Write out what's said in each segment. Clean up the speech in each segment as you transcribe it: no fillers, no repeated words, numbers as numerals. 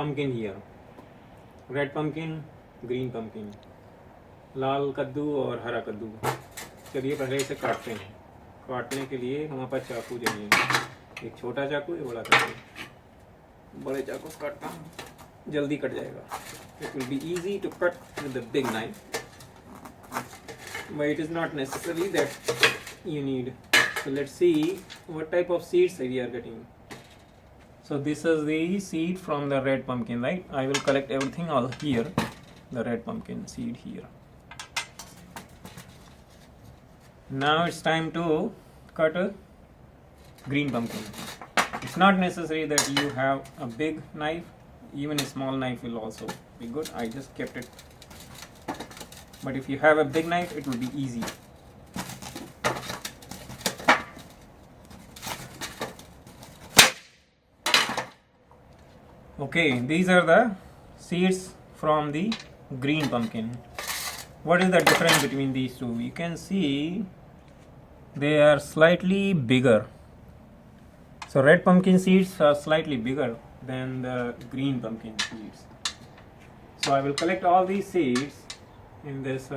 pumpkin here. Red pumpkin, green pumpkin. लाल कद्दू और हरा कद्दू. चलिए पहले इसे काटते हैं. काटने के लिए हमारे पास चाकू चाहिए. एक छोटा चाकू, एक बड़ा चाकू. बड़े चाकू से काटता हूँ, जल्दी कट जाएगा. It will be easy to cut with the big knife, but it is not necessary that you need. So let's see what type of seeds we are getting. So this is the seed from the red pumpkin, right? I will collect everything all here. The red pumpkin seed here. Now it's time to cut a green pumpkin. It's not necessary that you have a big knife. Even a small knife will also be good. I just kept it. But if you have a big knife, it will be easy. Okay, these are the seeds from the green pumpkin. What is the difference between these two? You can see they are slightly bigger. So red pumpkin seeds are slightly bigger than the green pumpkin seeds. So I will collect all these seeds in this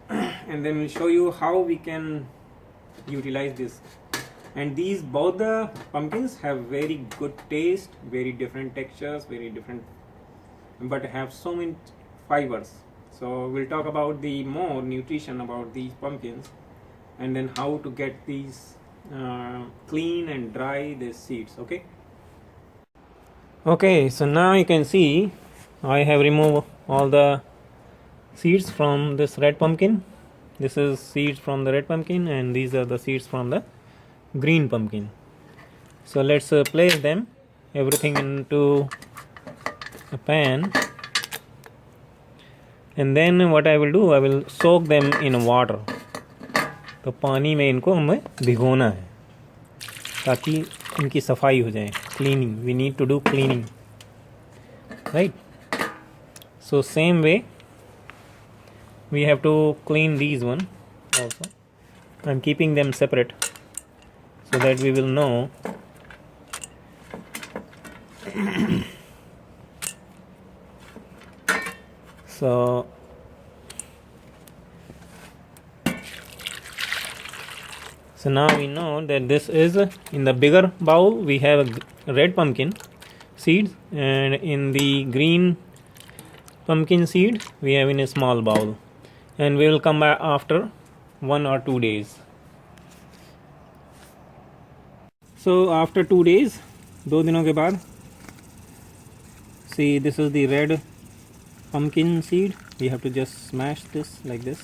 and then we'll show you how we can utilize this. And these both the pumpkins have very good taste, very different textures, very different, but have so many fibers. So we'll talk about the more nutrition about these pumpkins, and then how to get these clean and dry these seeds. Okay, so now you can see I have removed all the seeds from this red pumpkin. This is seeds from the red pumpkin, and these are the seeds from the green pumpkin. So let's place them everything into a pan, and then what I will do, I will soak them in water. तो पानी में इनको हमें भिगोना है ताकि इनकी सफाई हो जाए. Cleaning, we need to do cleaning, right? So same way we have to clean these one also. I'm keeping them separate so that we will know. So now we know that this is in the bigger bowl we have a red pumpkin seeds, and in the green pumpkin seed we have in a small bowl, and we will come back after 1 or 2 days. So after 2 days, 2 दिनों के बाद, see, this is the red pumpkin seed. We have to just smash this like this,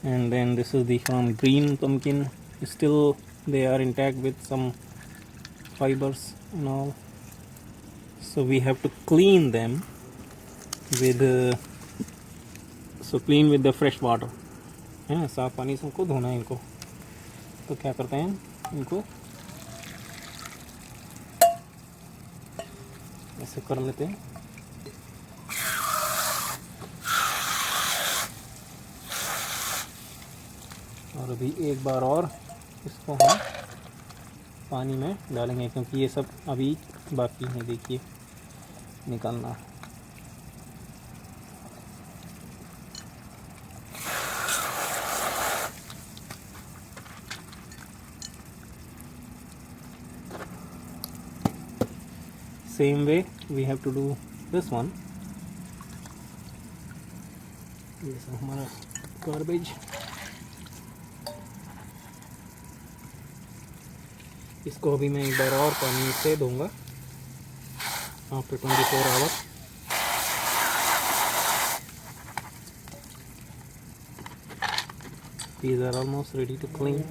and then this is the from green pumpkin. Still they are intact with some fibers and all. So we have to clean them with clean with the fresh water. है, साफ पानी से हमको धोना है इनको. तो क्या करते हैं, इनको ऐसे कर लेते हैं. और अभी एक बार और इसको हम पानी में डालेंगे, क्योंकि ये सब अभी बाकी है. देखिए निकालना. Same way we have to do this one. ये सब हमारा गार्बेज. इसको अभी मैं एक बार और पानी से धोऊंगा after 24 hours. These are almost ready to clean,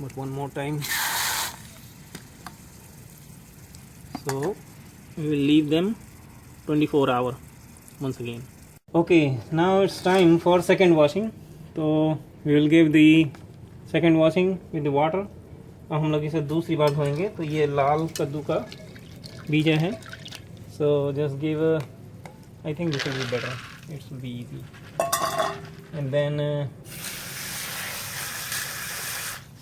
but one more time. So we will leave them 24 hours once again. Okay, now it's time for second washing. So we will give the second washing with the water. अब हम लोग इसे दूसरी बार धोएंगे. तो ये लाल कद्दू का बीज है. So just give I think this will be better. It will be easy. And then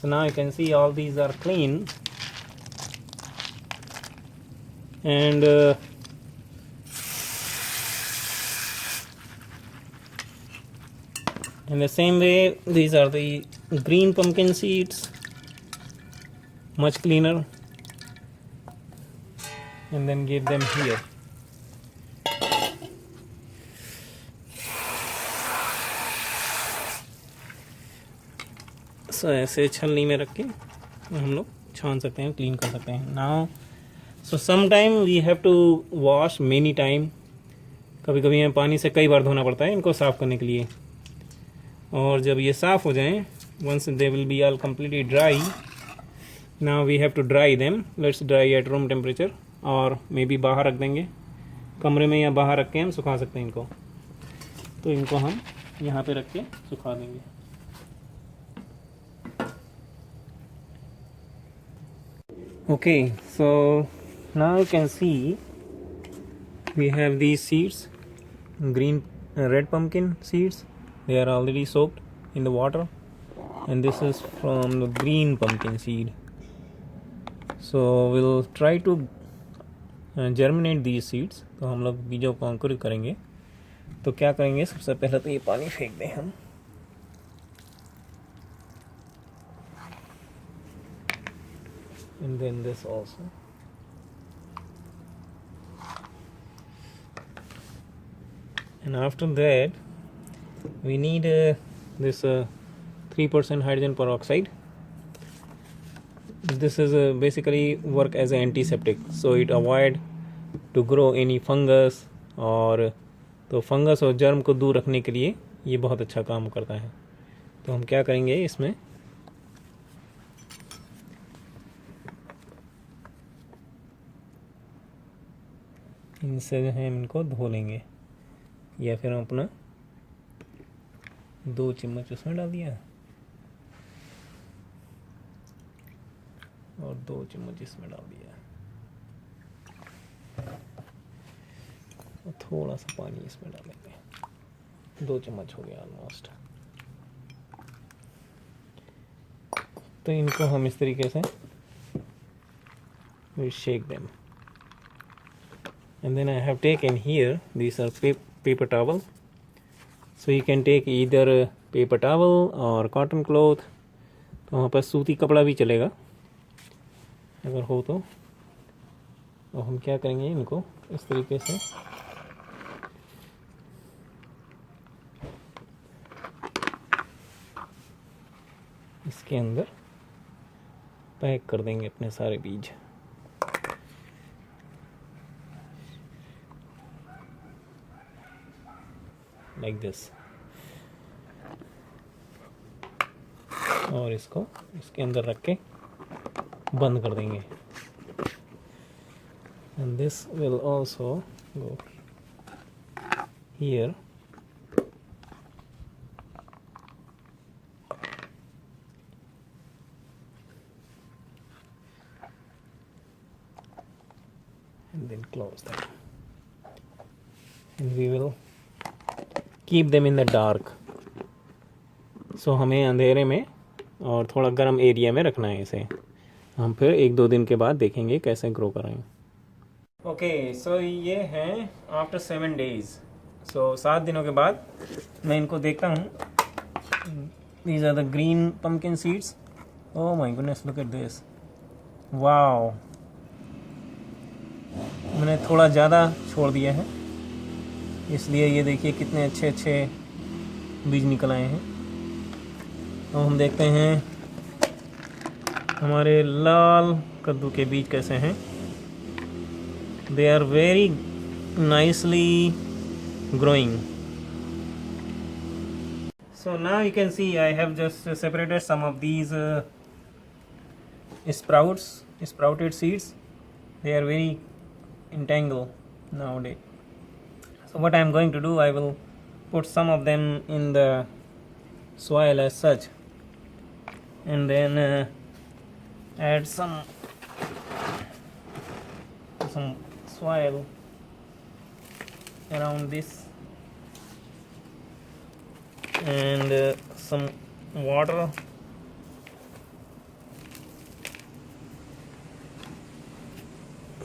So now you can see all these are clean, and in the same way these are the green pumpkin seeds, much cleaner, and then give them here. So ऐसे छलनी में रख के हम लोग छान सकते हैं, क्लीन कर सकते हैं. Now so some time we have to wash many time. कभी कभी हमें पानी से कई बार धोना पड़ता है इनको साफ़ करने के लिए. और जब ये साफ़ हो जाएं, once they will be all completely dry, now we have to dry them. Let's dry at room temperature, और मे बी बाहर रख देंगे, कमरे में या बाहर रख के हम सुखा सकते हैं इनको. तो इनको हम यहाँ पे रख के सुखा देंगे. Okay, so now you can see we have these seeds, green red pumpkin seeds. They are already soaked in the water, and this is from the green pumpkin seed. So we'll try to germinate these seeds. तो हम लोग बीजों को अंकुरित करेंगे. तो क्या करेंगे, सबसे पहले तो ये पानी फेंक दें हम. And then this also. And after that we need this 3% hydrogen peroxide. This is basically work as an antiseptic, so it avoid to grow any fungus. और तो फंगस और जर्म को दूर रखने के लिए ये बहुत अच्छा काम करता है. तो हम क्या करेंगे, इसमें इनसे जो है इनको धो लेंगे, या फिर हम अपना 2 चम्मच उसमें डाल दिया और 2 चम्मच इसमें डाल दिया, और थोड़ा सा पानी इसमें डालेंगे. 2 चम्मच हो गया ऑलमोस्ट. तो इनको हम इस तरीके से we shake them. And then I have taken here, these are paper towel. So you can take either paper towel or cotton cloth. तो वहाँ पर सूती कपड़ा भी चलेगा अगर हो तो. और हम क्या करेंगे, इनको इस तरीके से इसके अंदर पैक कर देंगे अपने सारे बीज. Like this. और इसको इसके अंदर रख के बंद कर देंगे. And this will also go here. And then close that. And we will keep them in the dark. So हमें अंधेरे में और थोड़ा गर्म एरिया में रखना है इसे. हम फिर 1-2 दिन के बाद देखेंगे कैसे ग्रो करेंगे. ओके, सो ये हैं आफ्टर 7 days. सो 7 दिनों के बाद मैं इनको देखता हूँ. These are the green pumpkin seeds. Oh my goodness, look at this. Wow. मैंने थोड़ा ज़्यादा छोड़ दिया है, इसलिए ये देखिए कितने अच्छे अच्छे बीज निकल आए हैं. तो हम देखते हैं हमारे लाल कद्दू के बीज कैसे हैं. They are very nicely growing. So now you can see I have just separated some of these sprouted seeds. They are very entangled nowadays. So what I am going to do, I will put some of them in the soil as such, and then add some soil around this, and some water,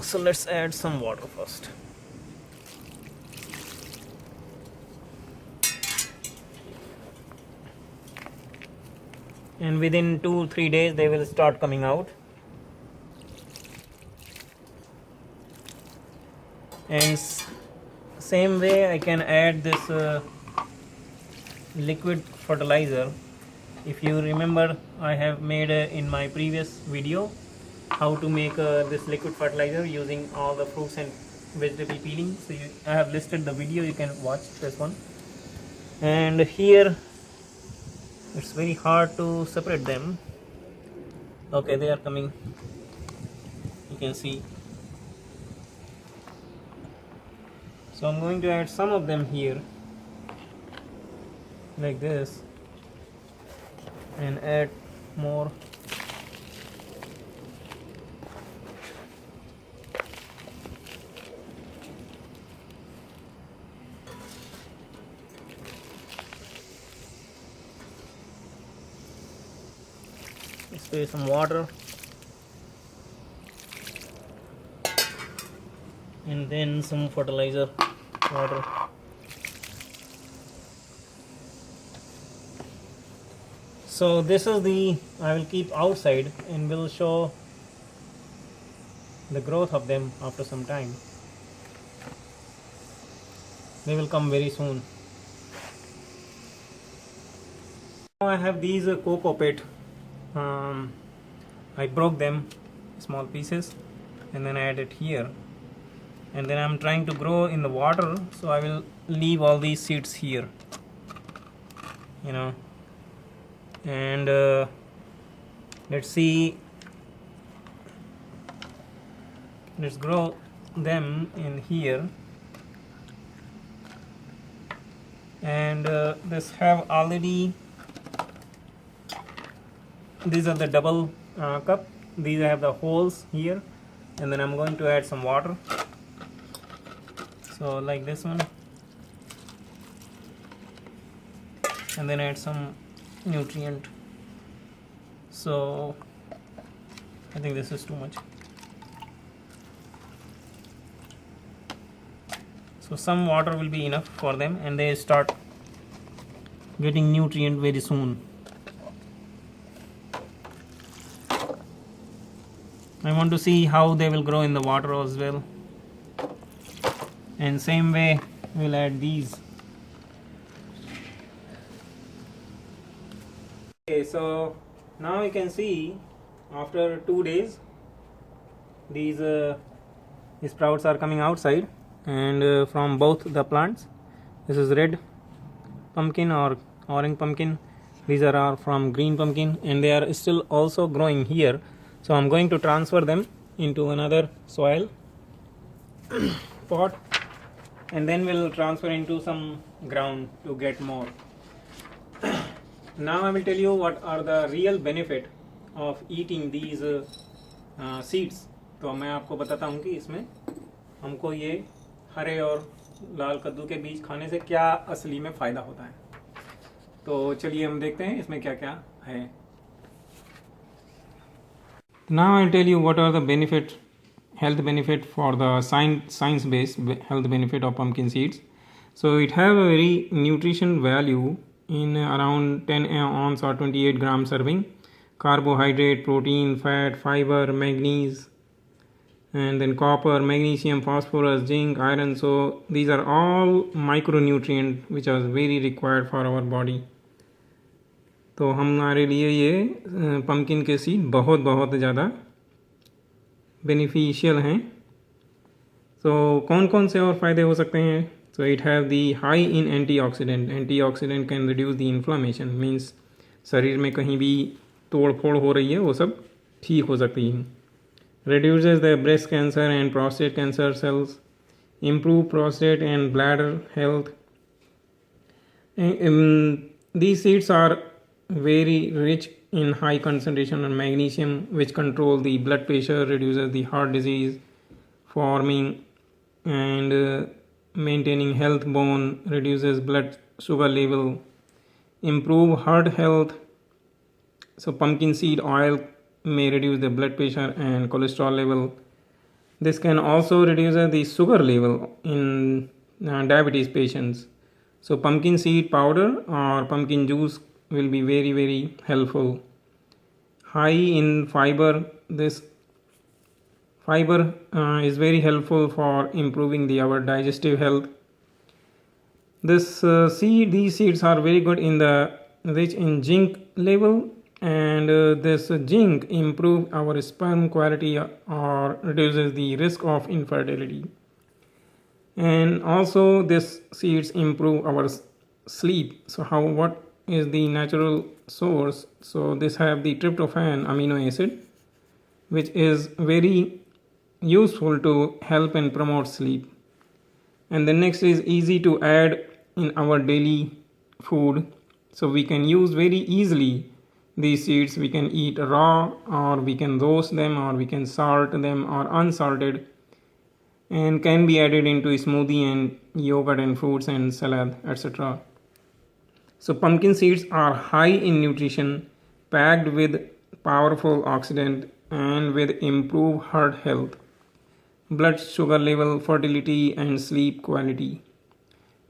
So let's add some water first. And within 2-3 days they will start coming out. And same way I can add this liquid fertilizer. If you remember, I have made in my previous video how to make this liquid fertilizer using all the fruits and vegetable peelings. So I have listed the video, you can watch this one. And here it's very hard to separate them. Okay, they are coming, you can see. So I'm going to add some of them here like this and add more. Spray some water and then some fertilizer water. So this is the I will keep outside and will show the growth of them after some time. They will come very soon. Now I have these cocoa pit. I broke them small pieces and then I add it here, and then I'm trying to grow in the water, so I will leave all these seeds here, you know, and let's see, let's grow them in here. And this have already, these are the double cup, these have the holes here, and then I'm going to add some water, so like this one, and then add some nutrient. So I think this is too much, so some water will be enough for them and they start getting nutrient very soon. I want to see how they will grow in the water as well. And same way we'll add these. Okay, so now you can see after 2 days these sprouts are coming outside, and from both the plants. This is red pumpkin or orange pumpkin, these are from green pumpkin, and they are still also growing here. So I'm going to transfer them into another soil pot, and then we'll transfer into some ground to get more. Now I will tell you what are the real benefit of eating these seeds. तो मैं आपको बताता हूँ कि इसमें हमको ये हरे और लाल कद्दू के बीज खाने से क्या असली में फ़ायदा होता है. तो चलिए हम देखते हैं इसमें क्या क्या है. Now I'll tell you what are the health benefit for the science based health benefit of pumpkin seeds. So it have a very nutrition value in around 10 ounce or 28 gram serving. Carbohydrate, protein, fat, fiber, manganese, and then copper, magnesium, phosphorus, zinc, iron. So these are all micronutrient which are very required for our body. तो हमारे लिए ये pumpkin के seed बहुत बहुत ज़्यादा beneficial हैं. तो कौन कौन से और फ़ायदे हो सकते हैं? So it have the high in antioxidant can reduce the inflammation, means शरीर में कहीं भी तोड़ फोड़ हो रही है वो सब ठीक हो सकती है. reduces the breast cancer and prostate cancer cells, improve prostate and bladder health. These seeds are very rich in high concentration of magnesium, which control the blood pressure, reduces the heart disease forming, and maintaining health bone, reduces blood sugar level, improve heart health. So pumpkin seed oil may reduce the blood pressure and cholesterol level. This can also reduce the sugar level in diabetes patients. So pumpkin seed powder or pumpkin juice will be very helpful. High in fiber, this fiber is very helpful for improving our digestive health. These seeds are very good in the rich in zinc level, and this zinc improve our sperm quality or reduces the risk of infertility. And also this seeds improve our sleep. So what is the natural source? So this have the tryptophan amino acid, which is very useful to help and promote sleep. And the next is easy to add in our daily food, so we can use very easily these seeds. We can eat raw, or we can roast them, or we can salt them or unsalted, and can be added into smoothie and yogurt and fruits and salad, etc. So pumpkin seeds are high in nutrition, packed with powerful oxidant, and with improved heart health, blood sugar level, fertility, and sleep quality.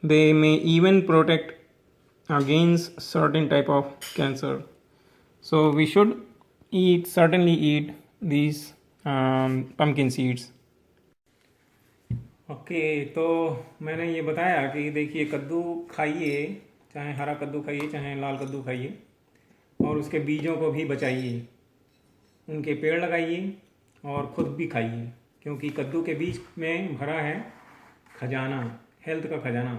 They may even protect against certain type of cancer. So we should certainly eat these pumpkin seeds. Okay, तो मैंने ये बताया कि देखिए, कद्दू खाइए, चाहे हरा कद्दू खाइए चाहे लाल कद्दू खाइए, और उसके बीजों को भी बचाइए, उनके पेड़ लगाइए और ख़ुद भी खाइए, क्योंकि कद्दू के बीज में भरा है खजाना, हेल्थ का खजाना।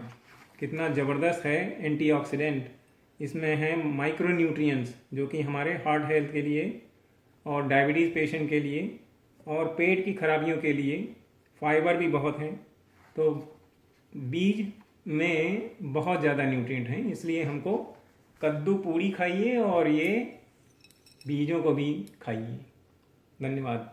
कितना ज़बरदस्त है एंटीऑक्सीडेंट, इसमें है माइक्रो न्यूट्रिएंट्स, जो कि हमारे हार्ट हेल्थ के लिए और डायबिटीज़ पेशेंट के लिए और पेट की खराबियों के लिए। फाइबर भी बहुत है, तो बीज में बहुत ज़्यादा न्यूट्रिएंट हैं, इसलिए हमको कद्दू पूरी खाइए और ये बीजों को भी खाइए। धन्यवाद।